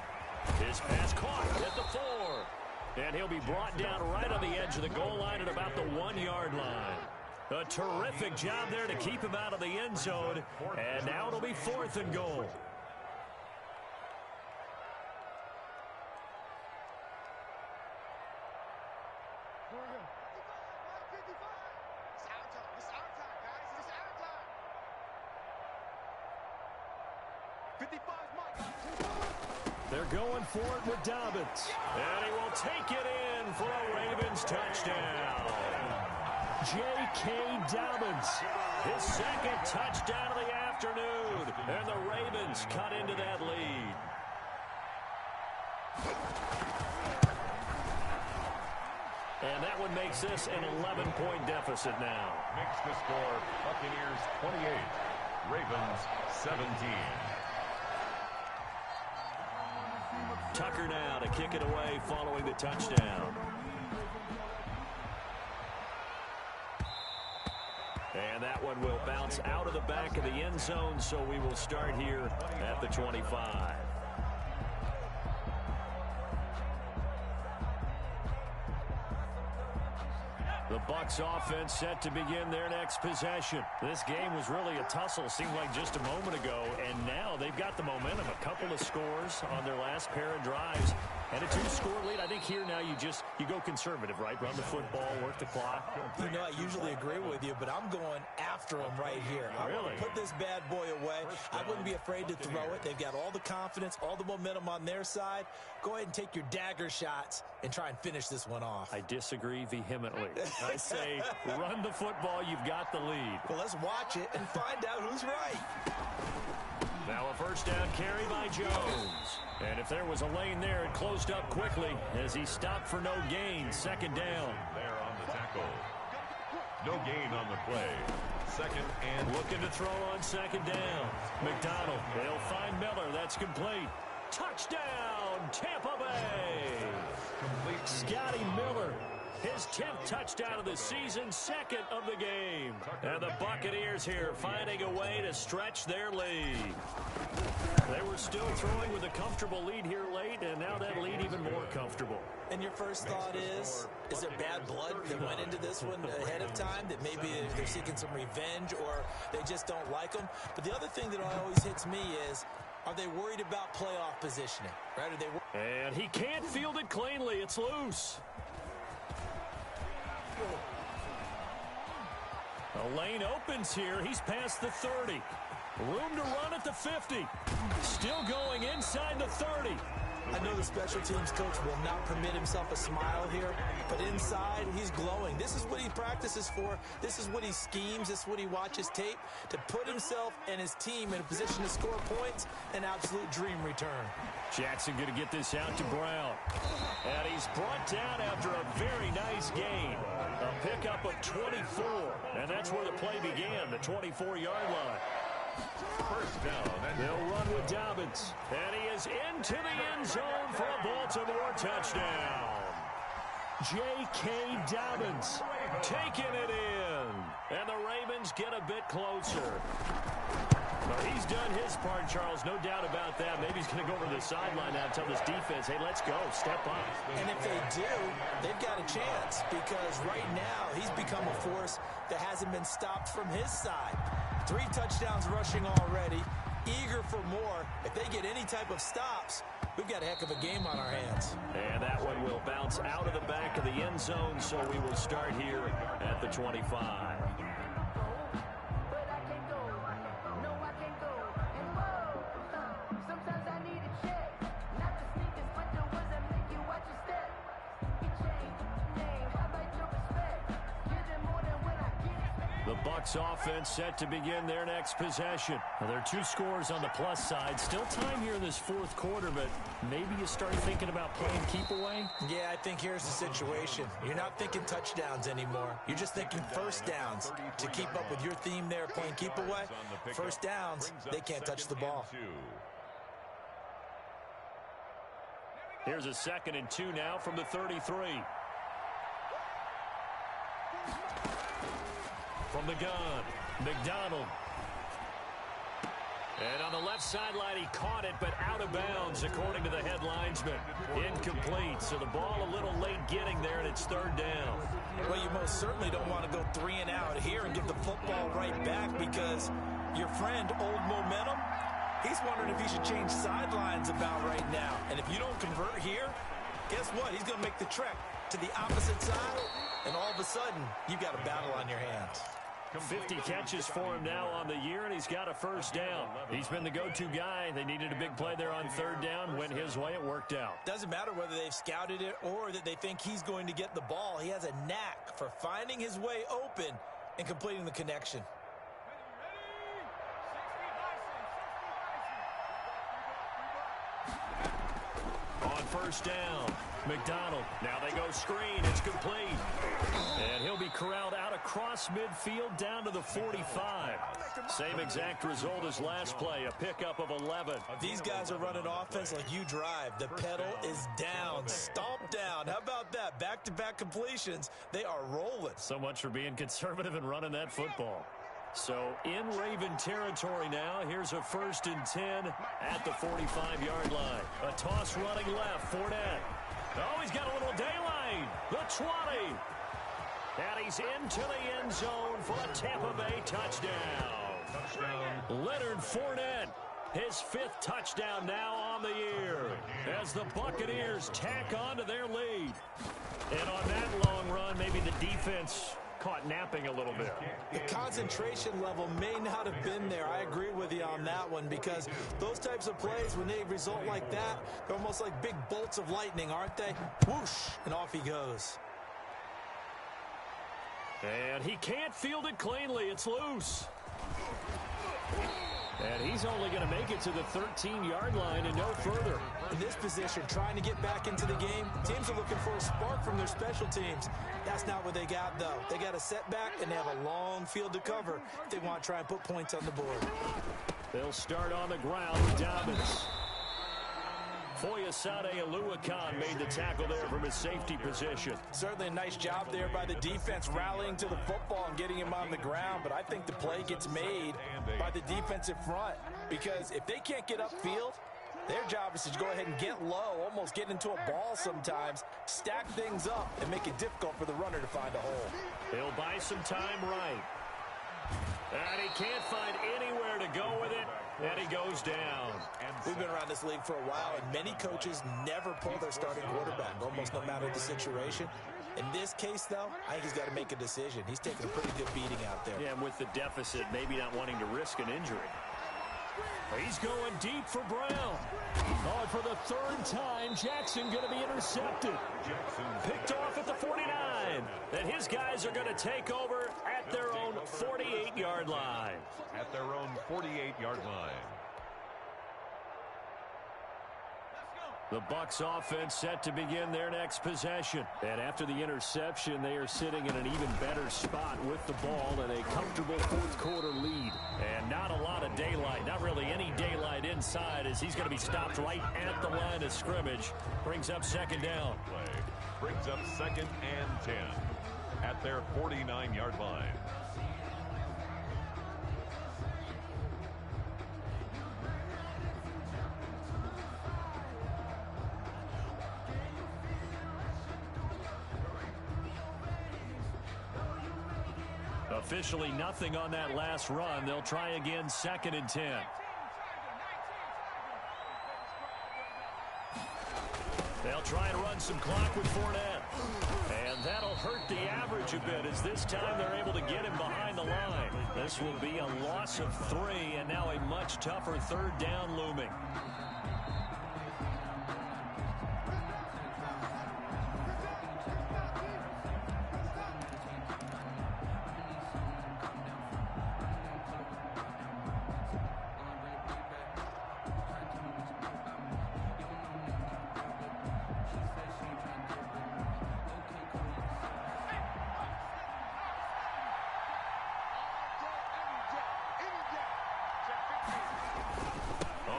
His pass caught at the 4. And he'll be brought down right on the edge of the goal line at about the 1-yard line. A terrific job there to keep him out of the end zone. And now it'll be 4th and goal. They're going for it with Dobbins. And he will take it in for a Ravens touchdown. J.K. Dobbins, his 2nd touchdown of the afternoon. And the Ravens cut into that lead. And that one makes this an 11-point deficit now. Makes the score Buccaneers 28, Ravens 17. Tucker now to kick it away following the touchdown. And that one will bounce out of the back of the end zone, so we will start here at the 25. The Bucs offense set to begin their next possession. This game was really a tussle, seemed like just a moment ago, and now they've got the momentum. A couple of scores on their last pair of drives. And a 2-score lead. I think here now you go conservative, right? Run the football, work the clock. You know, I usually agree with you, but I'm going after him right here. I want to put this bad boy away. I wouldn't be afraid to throw it. They've got all the confidence, all the momentum on their side. Go ahead and take your dagger shots and try and finish this one off. I disagree vehemently. I say run the football. You've got the lead. Well, let's watch it and find out who's right. Now a first down carry by Jones. And if there was a lane there, it closed up quickly as he stopped for no gain. Second down. There on the tackle. No gain on the play. Second and looking to throw on second down. McDonald, they'll find Miller. That's complete. Touchdown, Tampa Bay. Scotty Miller, his 10th touchdown of the season, second of the game. And the Buccaneers here finding a way to stretch their lead. They were still throwing with a comfortable lead here late, and now that lead even more comfortable. And your first thought is there bad blood that went into this one ahead of time, that maybe they're seeking some revenge or they just don't like them? But the other thing that always hits me is, are they worried about playoff positioning? Right? Are they and he can't field it cleanly. It's loose. A lane opens here. He's past the 30. Room to run at the 50. Still going inside the 30. I know the special teams coach will not permit himself a smile here, but inside, he's glowing. This is what he practices for. This is what he schemes. This is what he watches tape to put himself and his team in a position to score points. An absolute dream return. Jackson going to get this out to Brown. And he's brought down after a very nice gain. A pickup of 24. And that's where the play began, the 24-yard line. first down. And they'll run with Dobbins. And he is into the end zone for a Baltimore touchdown. J.K. Dobbins taking it in. And the Ravens get a bit closer. Well, he's done his part, Charles. No doubt about that. Maybe he's going to go over to the sideline now and tell this defense, hey, let's go. Step up. And if they do, they've got a chance because right now he's become a force that hasn't been stopped from his side. 3 touchdowns rushing already. Eager for more. If they get any type of stops, we've got a heck of a game on our hands. And that one will bounce out of the back of the end zone, so we will start here at the 25. The Bucs offense set to begin their next possession. Well, there are 2 scores on the plus side. Still time here in this 4th quarter, but maybe you start thinking about playing keep away? Yeah, I think here's the situation. You're not thinking touchdowns anymore. You're just thinking first downs. To keep up with your theme there, playing keep away, first downs, they can't touch the ball. Here's a 2nd and 2 now from the 33. From the gun, McDonald. And on the left sideline, he caught it, but out of bounds, according to the head linesman. Incomplete, so the ball a little late getting there, and it's 3rd down. Well, you most certainly don't want to go 3 and out here and give the football right back because your friend, Old Momentum, he's wondering if he should change sidelines about right now. And if you don't convert here, guess what? He's going to make the trek to the opposite side, and all of a sudden, you've got a battle on your hands. 50 catches for him now on the year, and he's got a first down. He's been the go-to guy. They needed a big play there on 3rd down. Went his way. It worked out. Doesn't matter whether they've scouted it or that they think he's going to get the ball. He has a knack for finding his way open and completing the connection. On first down, McDonald. Now they go screen. It's complete. And he'll be corralled out across midfield down to the 45. Same exact result as last play, a pickup of 11. These guys are running offense like you drive. The pedal is down, stomp down. How about that? Back-to-back completions. They are rolling. So much for being conservative and running that football. So in Raven territory now, here's a 1st and 10 at the 45-yard line. A toss running left, Fournette. Oh, he's got a little daylight. The 20. And he's into the end zone for a Tampa Bay touchdown. Leonard Fournette His 5th touchdown now on the year as the Buccaneers tack on to their lead. And on that long run, maybe the defense caught napping a little bit. The concentration level may not have been there. I agree with you on that one, because those types of plays, when they result like that, they're almost like big bolts of lightning, aren't they? Whoosh, and off he goes. And he can't field it cleanly. It's loose. And he's only going to make it to the 13-yard line and no further. In this position, trying to get back into the game, teams are looking for a spark from their special teams. That's not what they got, though. They got a setback, and they have a long field to cover if they want to try and put points on the board. They'll start on the ground with Dobbins. Foyesade Aluakan made the tackle there from his safety position. Certainly a nice job there by the defense rallying to the football and getting him on the ground, but I think the play gets made by the defensive front, because if they can't get upfield, their job is to go ahead and get low, almost get into a ball sometimes, stack things up, and make it difficult for the runner to find a hole. He'll buy some time right. And he can't find anywhere to go with it, and he goes down. We've been around this league for a while, and many coaches never pull their starting quarterback, almost no matter the situation. In this case, though, I think he's got to make a decision. He's taking a pretty good beating out there. Yeah, and with the deficit, maybe not wanting to risk an injury. He's going deep for Brown. Oh, for the 3rd time, Jackson going to be intercepted. Picked off at the 49. And his guys are going to take over at their own 48-yard line. At their own 48-yard line. The Bucs offense set to begin their next possession. And after the interception, they are sitting in an even better spot with the ball and a comfortable 4th quarter lead. And not a lot of daylight, not really any daylight inside, as he's going to be stopped right at the line of scrimmage. Brings up 2nd down. Brings up 2nd and 10 at their 49-yard line. Officially nothing on that last run. They'll try again, 2nd and 10. They'll try and run some clock with Fournette. And that'll hurt the average a bit, as this time they're able to get him behind the line. This will be a loss of 3, and now a much tougher 3rd down looming.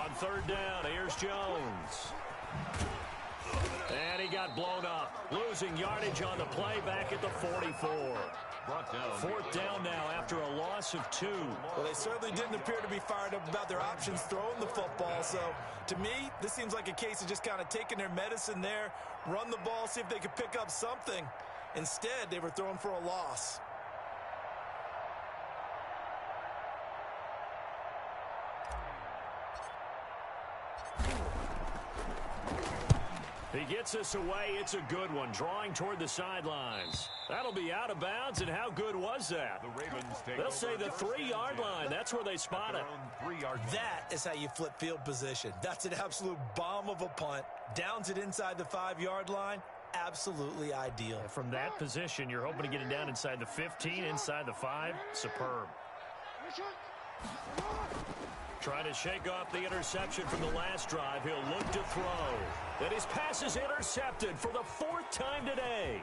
On 3rd down, here's Jones. And he got blown up. Losing yardage on the play back at the 44. 4th down now after a loss of 2. Well, they certainly didn't appear to be fired up about their options throwing the football. So, to me, this seems like a case of just kind of taking their medicine there, run the ball, see if they could pick up something. Instead, they were throwing for a loss. He gets us away. It's a good one. Drawing toward the sidelines. That'll be out of bounds, and how good was that? The Ravens take They'll say the 3-yard line. That's where they spot it. That is how you flip field position. That's an absolute bomb of a punt. Downs it inside the 5-yard line. Absolutely ideal. And from that position, you're hoping to get it down inside the 15, inside the 5. Superb. Trying to shake off the interception from the last drive. He'll look to throw. And his pass is intercepted for the 4th time today.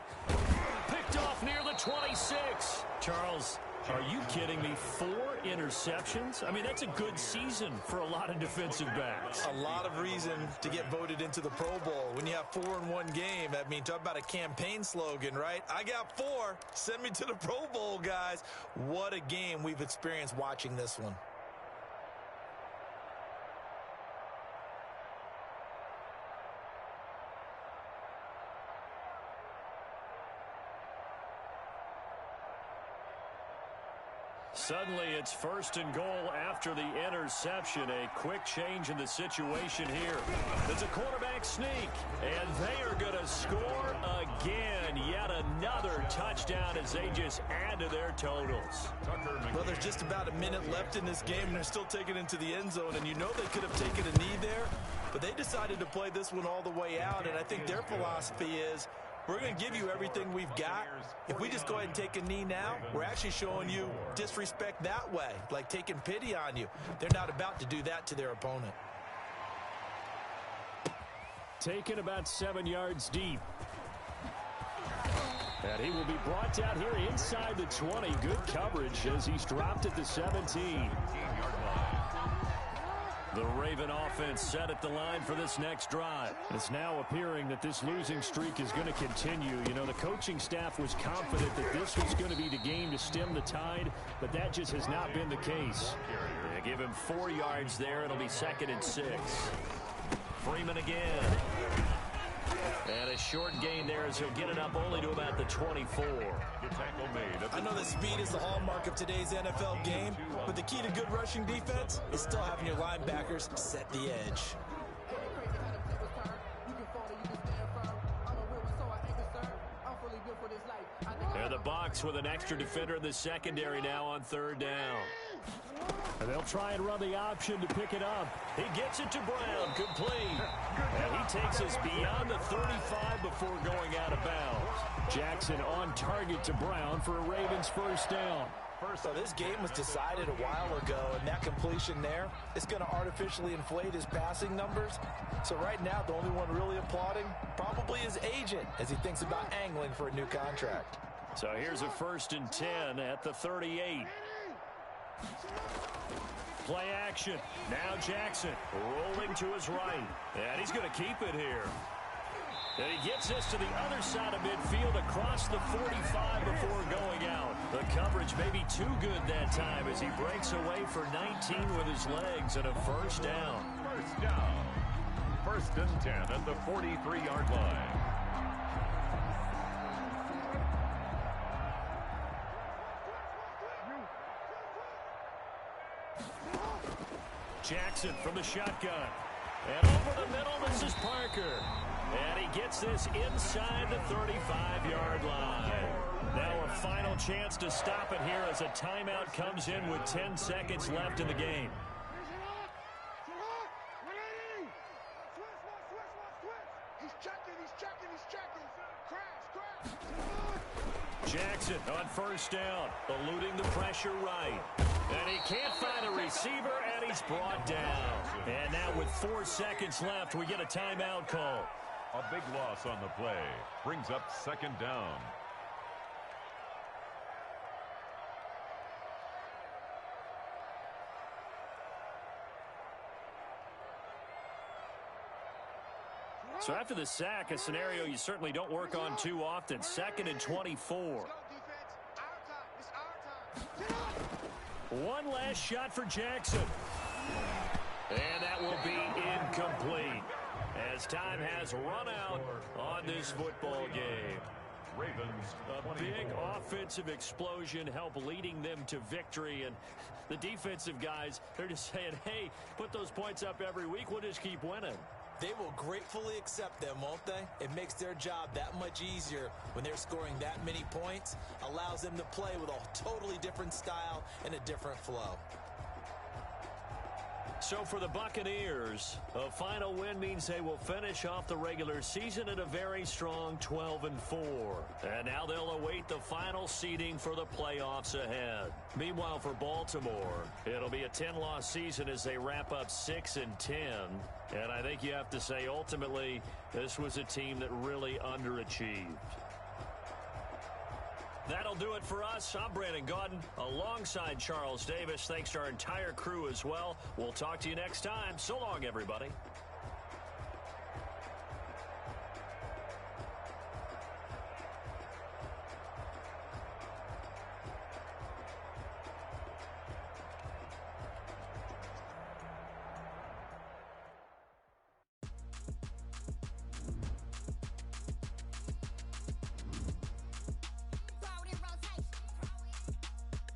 Picked off near the 26. Charles, are you kidding me? 4 interceptions? I mean, that's a good season for a lot of defensive backs. A lot of reason to get voted into the Pro Bowl. When you have 4 in one game, I mean, talk about a campaign slogan, right? I got 4. Send me to the Pro Bowl, guys. What a game we've experienced watching this one. Suddenly, it's 1st and goal after the interception. A quick change in the situation here. It's a quarterback sneak, and they are going to score again. Yet another touchdown as they just add to their totals. Well, there's just about a minute left in this game, and they're still taking it into the end zone. And you know they could have taken a knee there, but they decided to play this one all the way out. And I think their philosophy is, we're going to give you everything we've got. If we just go ahead and take a knee now, we're actually showing you disrespect that way, like taking pity on you. They're not about to do that to their opponent. Taken about 7 yards deep. And he will be brought down here inside the 20. Good coverage as he's dropped at the 17. The Raven offense set at the line for this next drive. It's now appearing that this losing streak is going to continue. You know, the coaching staff was confident that this was going to be the game to stem the tide, but that just has not been the case. They give him 4 yards there. It'll be 2nd and 6. Freeman again. And a short gain there as he'll get it up only to about the 24. I know that speed is the hallmark of today's NFL game, but the key to good rushing defense is still having your linebackers set the edge. They're the Bucs with an extra defender in the secondary now on 3rd down. And they'll try and run the option to pick it up. He gets it to Brown, complete. And he takes us beyond the 35 before going out of bounds. Jackson on target to Brown for a Ravens 1st down. So this game was decided a while ago, and that completion there is going to artificially inflate his passing numbers. So right now, the only one really applauding probably his agent as he thinks about angling for a new contract. So here's a 1st and 10 at the 38. Play action. Now Jackson rolling to his right. And he's going to keep it here. And he gets this to the other side of midfield across the 45 before going out. The coverage may be too good that time as he breaks away for 19 with his legs and a 1st down. 1st down. 1st and 10 at the 43-yard line. Jackson from the shotgun. And over the middle, this is Parker. And he gets this inside the 35-yard line. Now a final chance to stop it here as a timeout comes in with 10 seconds left in the game. Jackson on 1st down, eluding the pressure right. And he can't find a receiver, and he's brought down. And now with 4 seconds left, we get a timeout call. A big loss on the play. Brings up 2nd down. So after the sack, a scenario you certainly don't work on too often. 2nd and 24. One last shot for Jackson. And that will be incomplete as time has run out on this football game. Ravens, a big offensive explosion helped leading them to victory. And the defensive guys, they're just saying, hey, put those points up every week. We'll just keep winning. They will gratefully accept them, won't they? It makes their job that much easier when they're scoring that many points. Allows them to play with a totally different style and a different flow. So for the Buccaneers, a final win means they will finish off the regular season at a very strong 12-4. And now they'll await the final seeding for the playoffs ahead. Meanwhile, for Baltimore, it'll be a 10-loss season as they wrap up 6-10. And I think you have to say, ultimately, this was a team that really underachieved. That'll do it for us. I'm Brandon Gaudin alongside Charles Davis. Thanks to our entire crew as well. We'll talk to you next time. So long, everybody.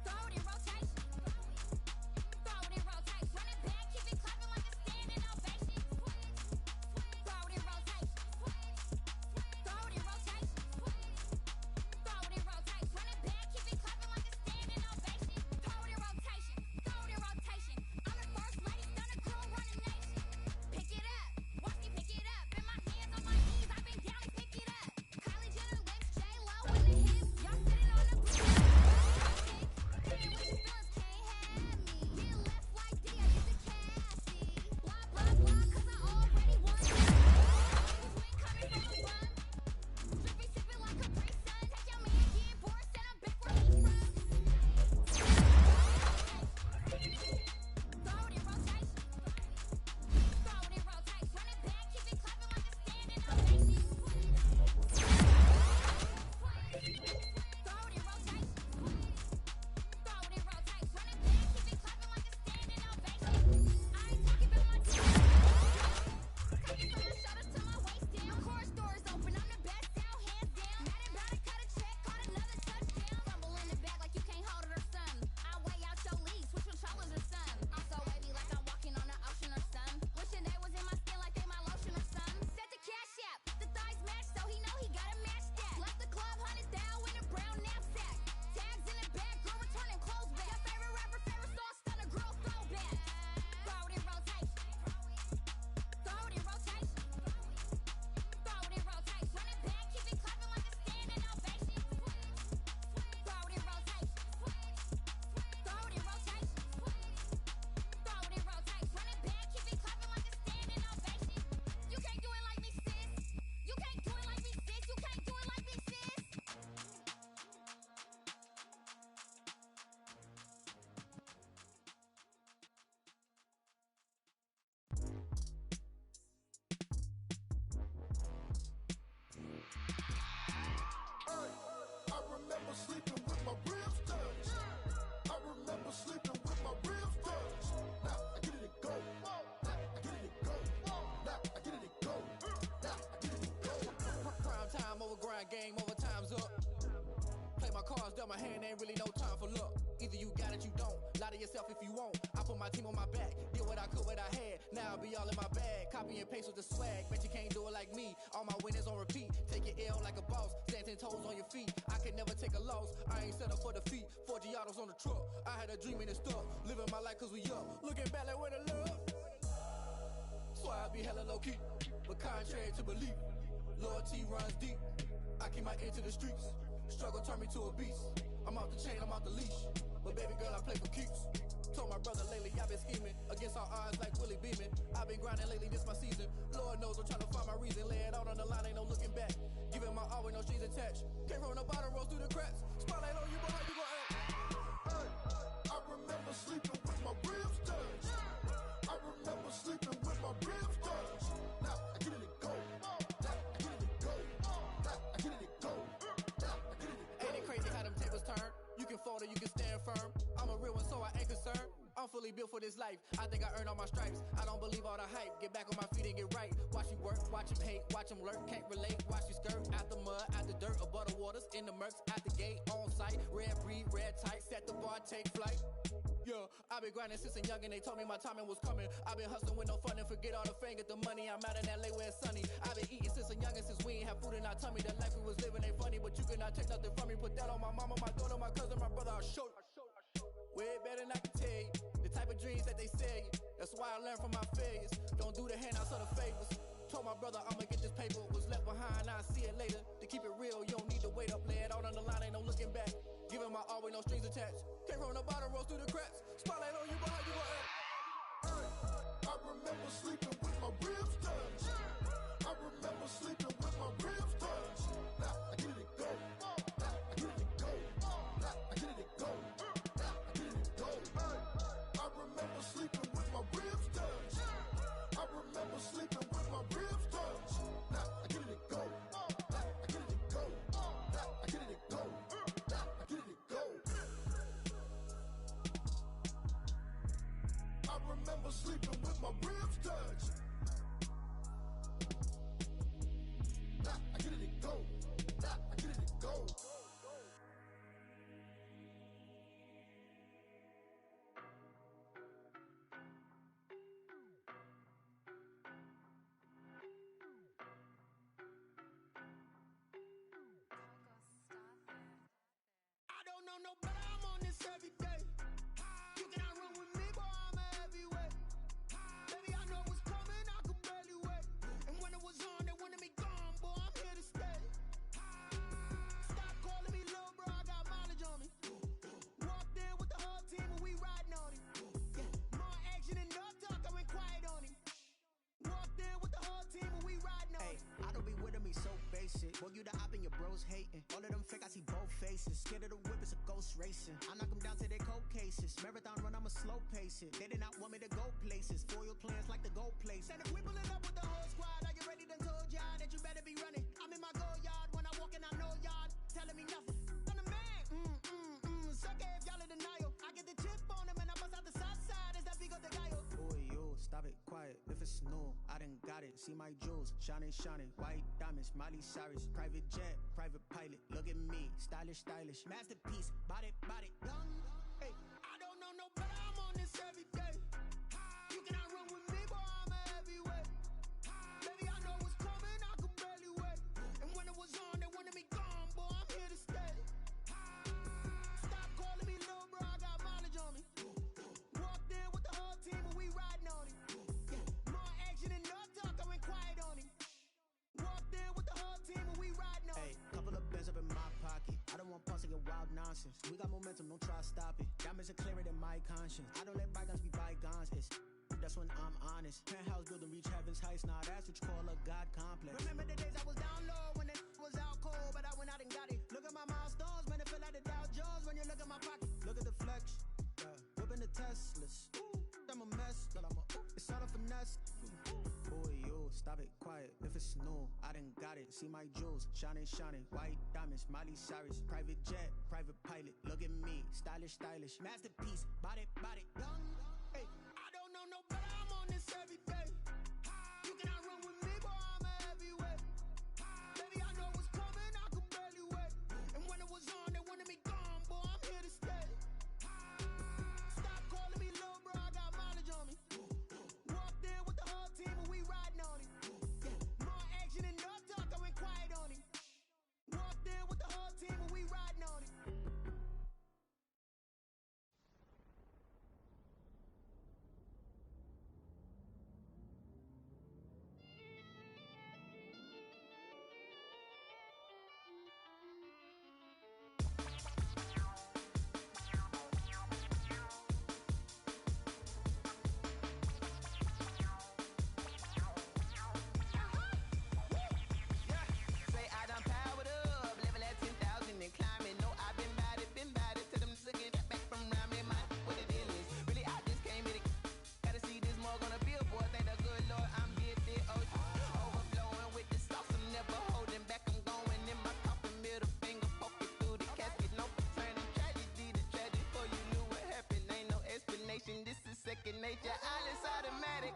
Throw it in rotation. sleeping with my ribs touched. I remember sleeping with my ribs touched. Now I get it go. Now I get it go. Now I get it go. Now I get it go. Prime time over grind game, over time's up. Play my cards, dealt my hand, ain't really no time for luck. Either you got it, you don't. Lie to yourself if you won't. I put my team on my back, did what I could, what I had. Now I'll be all in my bag. Copy and paste with the swag. Bet you can't do it like me. All my winners on repeat. Take your L like a boss. Stand 10 toes on your feet. I can never take a loss. I ain't set up for defeat. 4 Giottos on the truck. I had a dream and it stuck. Living my life cause we up. Looking back like where the love. So I be hella low key. But contrary to belief, loyalty runs deep. I keep my ear to the streets. Struggle turned me to a beast. I'm off the chain, I'm off the leash. But baby girl, I play for keeps. Told my brother lately, I've been scheming. Against all odds like Willie Beeman. I've been grinding lately, this my season. Lord knows I'm trying to find my reason. Lay it out on the line, ain't no looking back. Giving my all with no strings attached. Came from the bottom, rose through the cracks. Spotlight on you, but how you gon' act? Hey, I remember sleeping with my ribs touched. I remember sleeping with my ribs touched. Now I get it go. Now I get it go. Now I get it go. Now I get it go. Ain't it crazy how them tables turn? You can fold or you can stand firm. I'm a real one, so I ain't concerned. I'm fully built for this life. I think I earned all my stripes. I don't believe all the hype. Get back on my feet and get right. Watch you work, watch him hate, watch him lurk. Can't relate, watch you skirt. Out the mud, out the dirt, above the waters, in the murks, at the gate, on site. Red breed, red tight, set the bar, take flight. Yeah, I've been grinding since a youngin'. They told me my timing was coming. I've been hustling with no fun and forget all the fame, get the money. I'm out in LA where it's sunny. I've been eating since a youngin', since we ain't have food in our tummy. The life we was living ain't funny, but you cannot take nothing from me. Put that on my mama, my daughter, my cousin, my brother. I'll show you. Way better than I can tell you. The type of dreams that they sell you. That's why I learned from my failures. Don't do the handouts or the favors. Told my brother I'ma get this paper. Was left behind, I'll see it later. To keep it real, you don't need to wait up. Lay it out on the line, ain't no looking back. Giving my all with no strings attached. Came from the bottom, rose through the cracks. Spotlight on you, but how you gon' act? Hey, I remember sleeping with my ribs touched. I remember sleeping with my ribs touched. Now I get it go. Now I get it go. Now I get it go. Now I get it go. Hey, I remember sleeping with my ribs touched. I remember sleeping with my ribs touched. Now I get it go. Now I get it go. Now I get it go. Now I get it go. I remember sleeping with my ribs touched. Now I get it go. Now I get it go. I don't know no better, I'm on this every day. You cannot run with me, boy, I'm a heavyweight. Baby, I know what's coming, I could barely wait. And when it was on, they wanted me gone, boy, I'm here to stay. Stop calling me little bro, I got mileage on me. Walked in with the whole team and we riding on him. Yeah, more action and no talk, I went quiet on him. Walked in with the whole team and we riding on him. I don't be with me so basic. Boy, you the op and your bros hating. All of them fake, I see both faces. Scared of the whip, it's a ghost racing. I knock them down to their cold cases. Marathon run, I'ma slow pace it. They did not want me to go places. Foil plans like the go place. And if we pulling up with the whole squad, are you ready? Done told y'all that you better be running. I'm in my go yard. When I walk in, I know y'all telling me nothing. I'm the man. Suck it if y'all in denial. I get the chip on him and I bust out the south side. Is that Vigo de Gallo? Boy, yo, stop it, quiet. If it's new, I done got it. See my jewels, shining, shining. White diamonds, Miley Cyrus. Private jet, private pilot. Look at me, stylish, stylish. Masterpiece, body, body, done. Hey, I don't know no better, I'm on this every day. You cannot run with me, boy, I'm a heavyweight. Baby, I know what's coming, I could barely wait. And when it was on, they wanted me gone, boy, I'm here to stay. Stop calling me little bro, I got mileage on me. Walked in with the whole team and we riding on him. Yeah, more action and no talk, I went quiet on him. Walked in with the whole team and we riding on him. Hey, couple of bands up in my pocket. I don't want pause to get wild nonsense. We got momentum, don't try to stop it. Diamonds are clearer than my conscience. I don't let bygones be bygones. That's when I'm honest. Penthouse building, reach heaven's heights. Now that's what you call a God complex. Remember the days I was down low when it was out cold, but I went out and got it. Look at my milestones, man, it feel like the Dow Jones when you look at my pocket. Look at the flex, whipping the Teslas. I'm a mess, but it's all a finesse. Boy, yo, stop it, quiet. it if it's new. I done got it. See my jewels, shining, shining. White diamonds, Miley Cyrus. Private jet, private pilot. Look at me, stylish, stylish. Masterpiece, body, body. Young, hey, I don't know no better. I'm on this every day. You cannot run with me, boy. I'm a heavyweight. Baby, I know what's coming. I could barely wait. And when it was on, they wanted me gone, boy. I'm here to stay. Stop calling me little bro. I got mileage on me. Walked in with the whole team and we riding on it. More action and no talk. I went quiet on it. Walked in with the whole team and we riding on it. Say I done powered up, level at 10,000 and climbing. No, I've been bad it to them looking back from around me. My what the deal is. Really, I just came here to gotta see this mug on a billboard. Thank the good Lord, I'm gifted. Oh, overflowing with the sauce. I'm never holding back. I'm going in my coffin, middle finger poking through the casket. No turning tragedy to tragedy. Before you knew what happened, ain't no explanation. This is second nature. All is automatic.